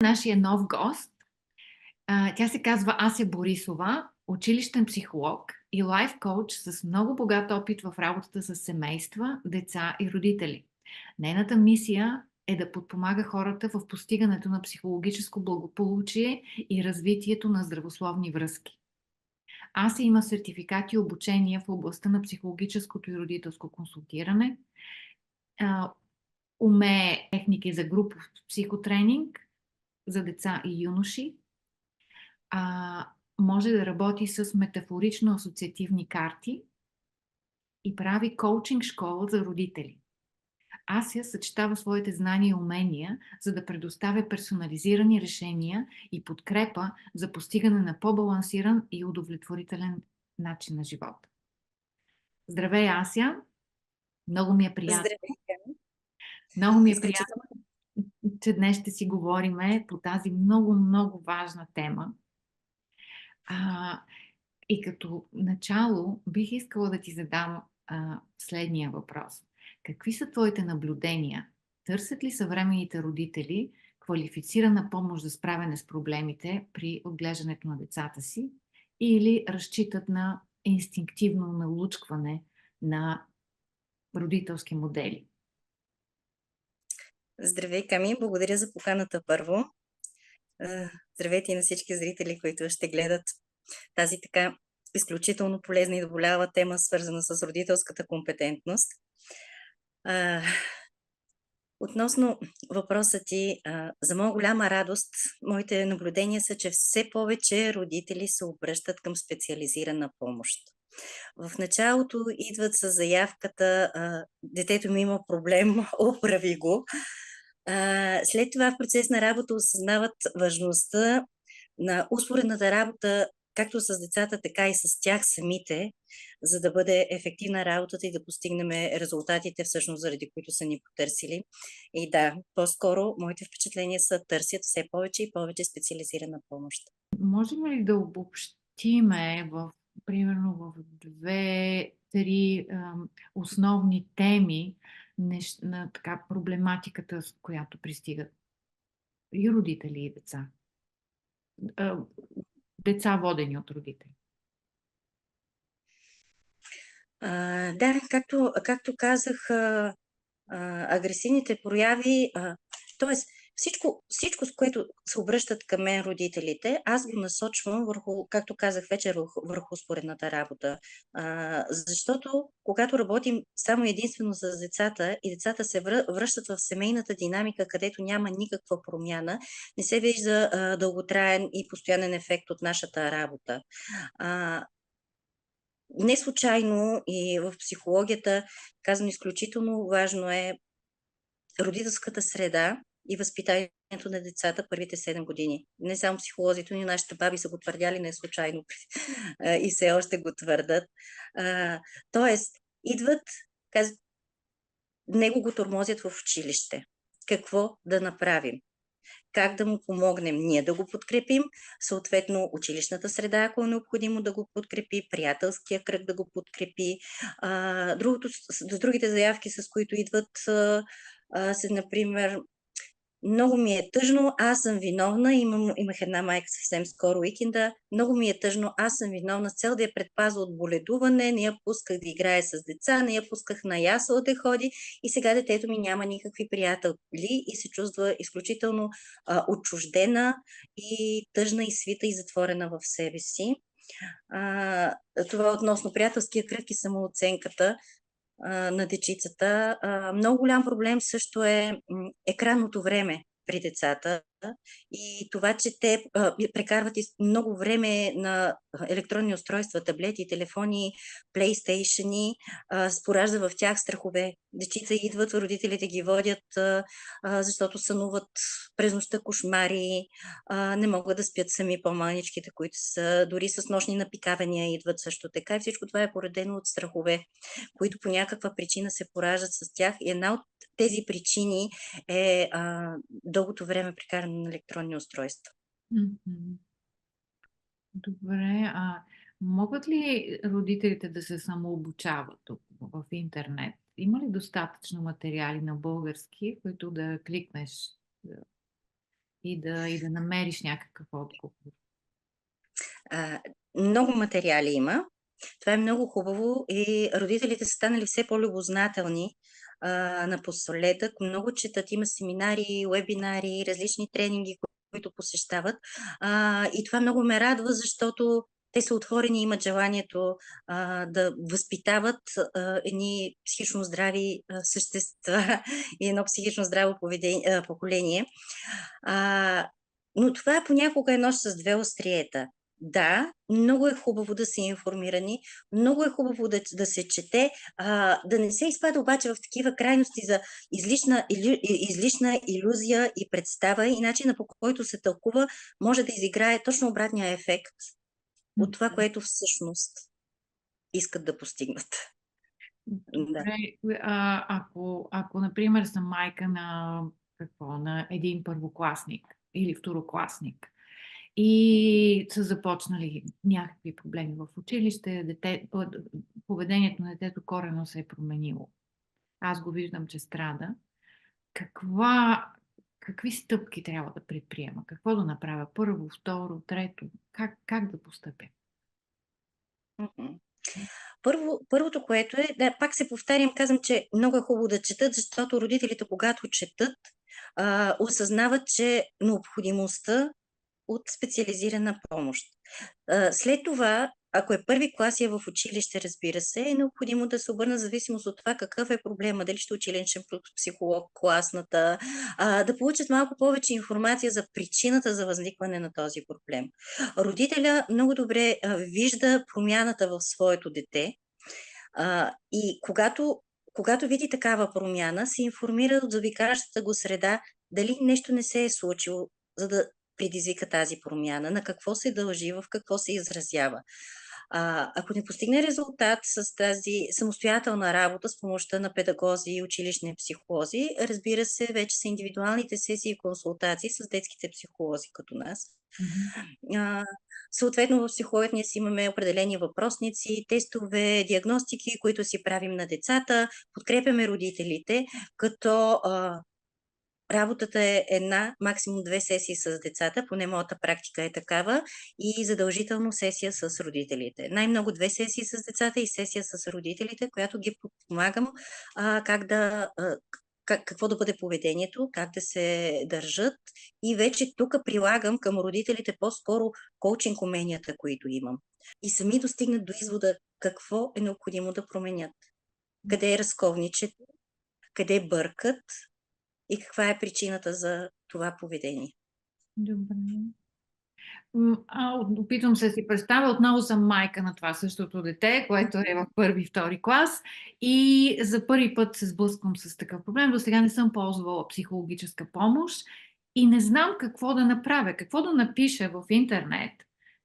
Нашия нов гост. Тя се казва Ася Борисова, училищен психолог и лайф коуч с много богат опит в работата с семейства, деца и родители. Нейната мисия е да подпомага хората в постигането на психологическо благополучие и развитието на здравословни връзки. Ася има сертификати и обучения в областта на психологическото и родителско консултиране, умее техники за групов психотренинг за деца и юноши, може да работи с метафорично-асоциативни карти и прави коучинг школа за родители. Ася съчетава своите знания и умения, за да предоставя персонализирани решения и подкрепа за постигане на по-балансиран и удовлетворителен начин на живот. Здравей, Ася! Много ми е приятно. Здравейте! Много ми е Изключително. приятно, че днес ще си говориме по тази много важна тема. И като начало бих искала да ти задам следния въпрос. Какви са твоите наблюдения? Търсят ли съвременните родители квалифицирана помощ за справяне с проблемите при отглеждането на децата си или разчитат на инстинктивно налучкване на родителски модели? Здравей, Ками! Благодаря за поканата първо. Здравейте и на всички зрители, които ще гледат тази така изключително полезна и наболява тема, свързана с родителската компетентност. Относно въпроса ти, за моя голяма радост, моите наблюдения са, че все повече родители се обръщат към специализирана помощ. В началото идват с заявката: детето ми има проблем, оправи го. След това в процес на работа осъзнават важността на успоредната работа както с децата, така и с тях самите, за да бъде ефективна работата и да постигнем резултатите, всъщност заради които са ни потърсили. И да, по-скоро моите впечатления са: търсят все повече и повече специализирана помощ. Можем ли да обобщиме примерно в 2-3 основни теми на така проблематиката, с която пристигат и родители, и деца? Деца, водени от родители. Да, както казах, агресивните прояви, т.е. всичко, с което се обръщат към мен родителите, аз го насочвам върху, както казах вече, върху споредната работа. Защото когато работим само единствено с децата и децата се връщат в семейната динамика, където няма никаква промяна, не се вижда дълготраен и постоянен ефект от нашата работа. Не случайно и в психологията казвам, изключително важно е родителската среда и възпитанието на децата първите 7 години. Не само психолозите, но и нашите баби са го твърдяли не случайно и все още го твърдат. Тоест, идват, казват, него го тормозят в училище. Какво да направим? Как да му помогнем? Ние да го подкрепим, съответно училищната среда, ако е необходимо да го подкрепи, приятелския кръг да го подкрепи. Другите заявки, с които идват, са, например: много ми е тъжно, аз съм виновна. Имах една майка съвсем скоро уикенда. Много ми е тъжно, аз съм виновна, с цел да я предпазва от боледуване, не я пусках да играе с деца, не я пусках на ясъл да ходи и сега детето ми няма никакви приятели и се чувства изключително отчуждена и тъжна и свита и затворена в себе си. Това относно приятелския кръг и самооценката на дечицата. Много голям проблем също е екранното време при децата и това, че те прекарват много време на електронни устройства, таблети, телефони, плейстейшъни, поражда в тях страхове. Дечица идват, родителите ги водят, защото сънуват през нощта кошмари, не могат да спят сами, по-малничките, които са дори с нощни напикавания идват също така, и всичко това е поредено от страхове, които по някаква причина се пораждат с тях, и една от тези причини е дългото време прекарано на електронни устройства. Добре, могат ли родителите да се самообучават в интернет? Има ли достатъчно материали на български, които да кликнеш и да намериш някакъв отговор? Много материали има. Това е много хубаво и родителите са станали все по-любознателни напоследък. Много четат, има семинари, вебинари, различни тренинги, които посещават. И това много ме радва, защото те са отворени и имат желанието да възпитават едни психично здрави същества и едно психично здраво поколение. Но това понякога е нож с две остриета. Да, много е хубаво да са информирани, много е хубаво да се чете, да не се изпада обаче в такива крайности за излишна илюзия и представа и начина, по който се тълкува, може да изиграе точно обратния ефект от това, което всъщност искат да постигнат. Да. Добре, ако, например, съм майка на един първокласник или второкласник и са започнали някакви проблеми в училище, поведението на детето коренно се е променило. Аз го виждам, че страда. Какви стъпки трябва да предприема? Какво да направя? Първо, второ, трето? Как да постъпя? Първото, което е, да, пак се повтарям, казвам, че много е хубаво да четат, защото родителите, когато четат, осъзнават, че необходимостта от специализирана помощ. След това, ако е първи клас и е в училище, разбира се, е необходимо да се обърна в зависимост от това какъв е проблема, дали ще училищен психолог, класната, да получат малко повече информация за причината за възникване на този проблем. Родителя много добре вижда промяната в своето дете и когато види такава промяна, се информира от заобикалящата го среда дали нещо не се е случило, за да предизвика тази промяна, на какво се дължи, в какво се изразява. Ако не постигне резултат с тази самостоятелна работа с помощта на педагози и училищни психолози, разбира се, вече са индивидуалните сесии и консултации с детските психолози като нас. Съответно, в психологията ние си имаме определени въпросници, тестове, диагностики, които си правим на децата, подкрепяме родителите, като работата е една, максимум 2 сесии с децата, поне моята практика е такава, и задължително сесия с родителите. Най-много 2 сесии с децата и сесия с родителите, която ги помагам какво да бъде поведението, как да се държат, и вече тук прилагам към родителите по-скоро коучинг уменията, които имам. И сами достигнат до извода какво е необходимо да променят. Къде е разковничето, къде бъркат и каква е причината за това поведение. Добре. Опитвам се да си представя, отново съм майка на това същото дете, което е в първи, втори клас, и за първи път се сблъсквам с такъв проблем. До сега не съм ползвала психологическа помощ и не знам какво да направя, какво да напиша в интернет,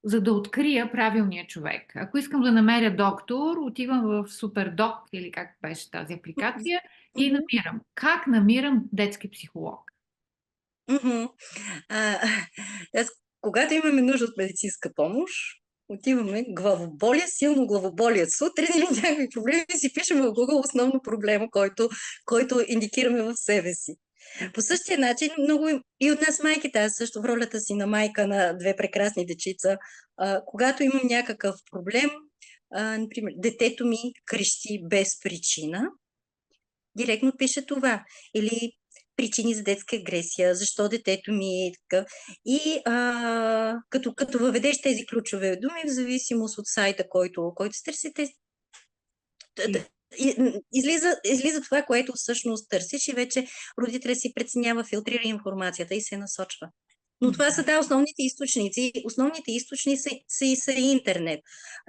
за да открия правилния човек. Ако искам да намеря доктор, отивам в Супердок или как беше тази апликация и намирам. Как намирам детски психолог? Когато имаме нужда от медицинска помощ, отиваме главоболие, силно главоболие сутрин или някакви проблеми, си пишем в Google основно проблема, който индикираме в себе си. По същия начин, много и от нас майките, аз също в ролята си на майка на 2 прекрасни дечица, когато имам някакъв проблем, например, детето ми крещи без причина, директно пише това. Или причини за детска агресия, защо детето ми е така. И като въведеш тези ключове думи, в зависимост от сайта, който се търсите, излиза това, което всъщност търсиш, и вече родителя си преценява, филтрира информацията и се насочва. Но това са основните източници. Основните източници са и интернет.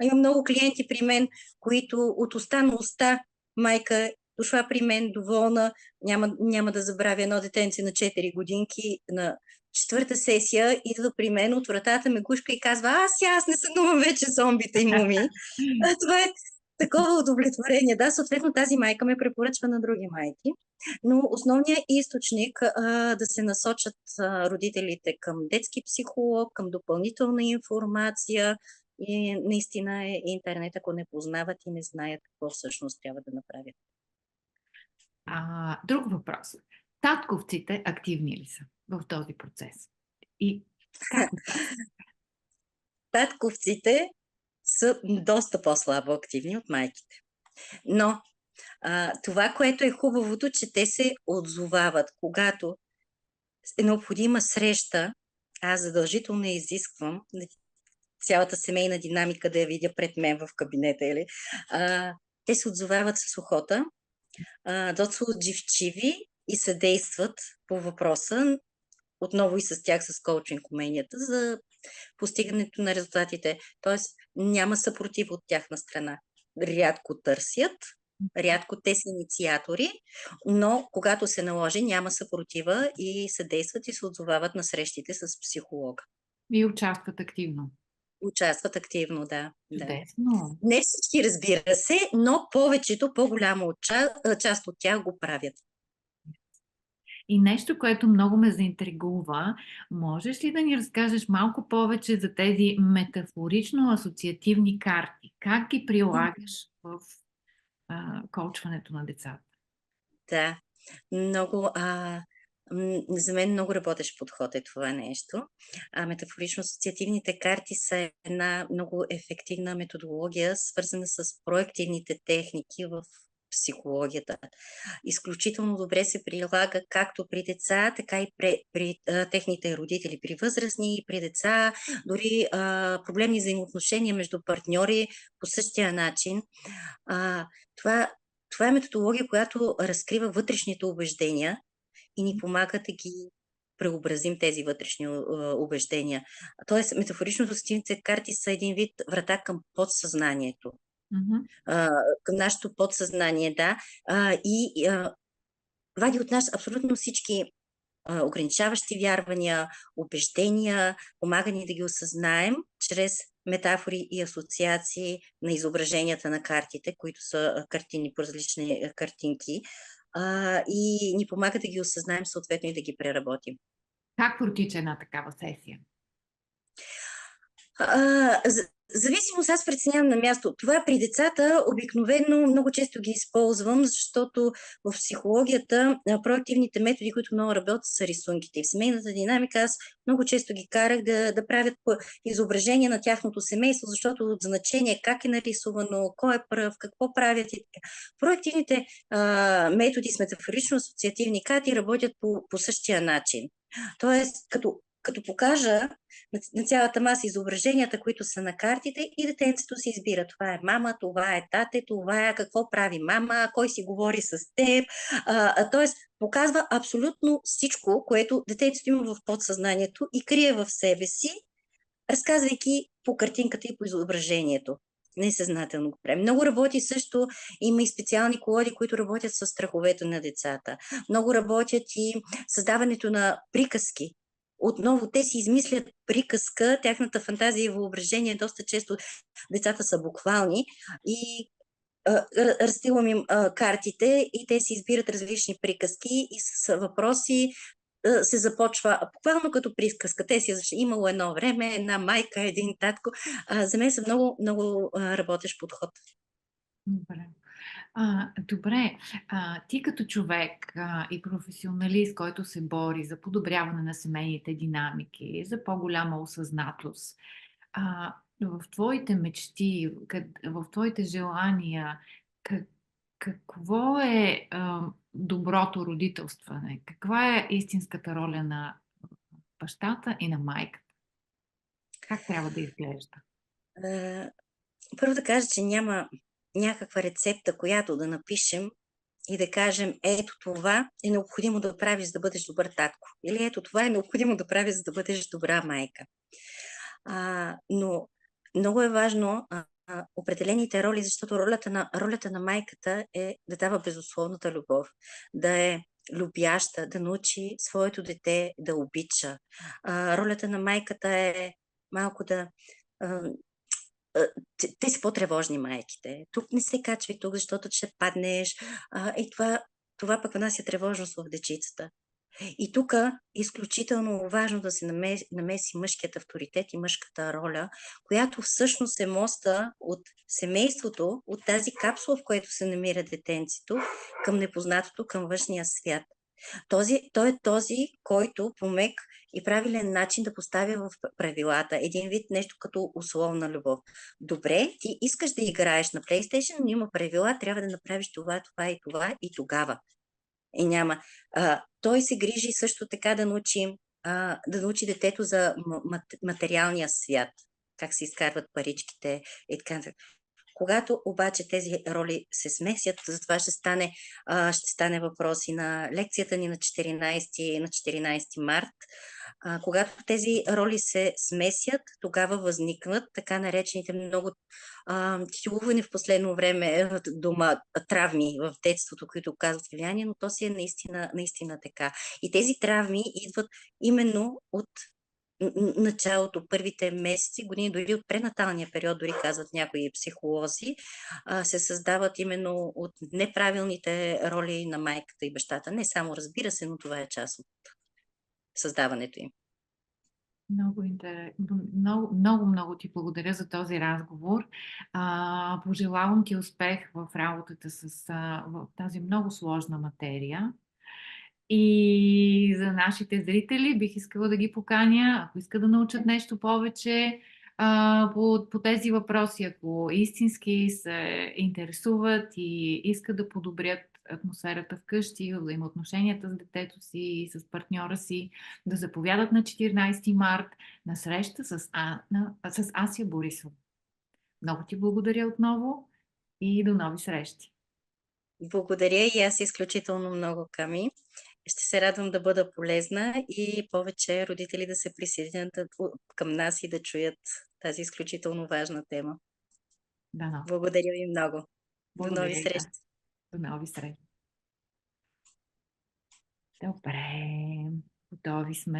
Има много клиенти при мен, които от уста на уста, майка дошла при мен доволна, няма да забравя едно детенце на 4 годинки, на 4-та сесия, идва при мен, от вратата ме гушка и казва: аз не сънувам вече зомбите и муми. Това е такова удовлетворение. Да, съответно тази майка ме препоръчва на други майки. Но основният източник да се насочат родителите към детски психолог, към допълнителна информация, и наистина е интернет, ако не познават и не знаят какво всъщност трябва да направят. Друг въпрос. Татковците активни ли са в този процес? И как участват? Татковците са доста по-слабо активни от майките. Но това, което е хубавото, че те се отзовават. Когато е необходима среща, аз задължително я изисквам цялата семейна динамика да я видя пред мен в кабинета. Или? Те се отзовават с охота, доста отживчиви и съдействат по въпроса, отново и с тях с коучинг уменията, за постигането на резултатите. Тоест няма съпротив от тяхна страна. Рядко търсят, рядко те са инициатори, но когато се наложи, няма съпротива и съдействат и се отзовават на срещите с психолога. И участват активно. Участват активно, да. Чудесно. Не всички, разбира се, но повечето, по-голяма част от тях го правят. И нещо, което много ме заинтригува, можеш ли да ни разкажеш малко повече за тези метафорично-асоциативни карти? Как ги прилагаш в коучването на децата? Да, много. За мен много работещ подход е това нещо. Метафорично-асоциативните карти са една много ефективна методология, свързана с проективните техники в психологията. Изключително добре се прилага както при деца, така и при техните родители, при възрастни и при деца, дори проблемни взаимоотношения между партньори по същия начин. Това е методология, която разкрива вътрешните убеждения и ни помага да ги преобразим тези вътрешни убеждения. Тоест, метафорично-асоциативните карти са един вид врата към подсъзнанието. Към нашето подсъзнание, да. Вади от нас абсолютно всички ограничаващи вярвания, убеждения, помага ни да ги осъзнаем чрез метафори и асоциации на изображенията на картите, които са картини по различни картинки, и ни помага да ги осъзнаем съответно и да ги преработим. Как протича една такава сесия? Зависимост аз преценявам на място. Това при децата обикновено много често ги използвам, защото в психологията проактивните методи, които много работят, са рисунките. В семейната динамика аз много често ги карах да правят изображения на тяхното семейство, защото от значение как е нарисувано, кой е пръв, какво правят и така. Проактивните методи с метафорично-асоциативни карти работят по същия начин. Тоест, като покажа на цялата маса изображенията, които са на картите, и детенцето си избира. Това е мама, това е тате, това е какво прави мама, кой си говори с теб. Тоест, показва абсолютно всичко, което детенцето има в подсъзнанието и крие в себе си, разказвайки по картинката и по изображението. Несъзнателно го прави. Много работи също, има и специални колоди, които работят с страховете на децата. Много работят и създаването на приказки. Отново те си измислят приказка, тяхната фантазия и въображение доста често децата са буквални и разстилам им картите и те си избират различни приказки и с въпроси се започва буквално като приказка. Те си имало едно време, една майка, един татко. За мен са много, много работещ подход. Добре, ти като човек и професионалист, който се бори за подобряване на семейните динамики, за по-голяма осъзнатост, в твоите мечти, в твоите желания, какво е доброто родителстване? Каква е истинската роля на бащата и на майката? Как трябва да изглежда? Първо да кажа, че няма някаква рецепта, която да напишем и да кажем, ето това е необходимо да правиш, за да бъдеш добър татко. Или ето това е необходимо да правиш, за да бъдеш добра майка. Но много е важно определените роли, защото ролята на майката е да дава безусловната любов, да е любяща, да научи своето дете да обича. Ролята на майката е малко да... те са по-тревожни майките. Тук не се качвай тук, защото ще паднеш. И това пък внася тревожност в дечицата. И тук е изключително важно да се намеси мъжкият авторитет и мъжката роля, която всъщност е моста от семейството, от тази капсула, в която се намира детенцето, към непознатото, към външния свят. Той е този, който по мек и правилен начин да поставя в правилата. Един вид нещо като условна любов. Добре, ти искаш да играеш на PlayStation, но има правила, трябва да направиш това, това и това и тогава. И няма. Той се грижи също така да научи детето за материалния свят, как се изкарват паричките и така нататък. Когато обаче тези роли се смесят, за това ще стане въпрос и на лекцията ни на 14 март. Когато тези роли се смесят, тогава възникват така наречените много чувани в последно време дума травми в детството, които оказват влияние, но то си е наистина така. И тези травми идват именно от началото, първите месеци, години, дори от пренаталния период, дори казват някои психолози, се създават именно от неправилните роли на майката и бащата. Не само, разбира се, но това е част от създаването им. Много интересно. Много, много, много ти благодаря за този разговор. Пожелавам ти успех в работата в тази много сложна материя. И за нашите зрители бих искала да ги поканя, ако искат да научат нещо повече по тези въпроси, ако истински се интересуват и искат да подобрят атмосферата вкъщи, взаимоотношенията с детето си и с партньора си, да заповядат на 14 март на среща с Ася Борисова. Много ти благодаря отново и до нови срещи. Благодаря и аз изключително много, Ками. Ще се радвам да бъда полезна и повече родители да се присъединят към нас и да чуят тази изключително важна тема. Да, Благодаря ви много. До нови благодаря и аз. срещи. До нови срещи. Добре, готови сме.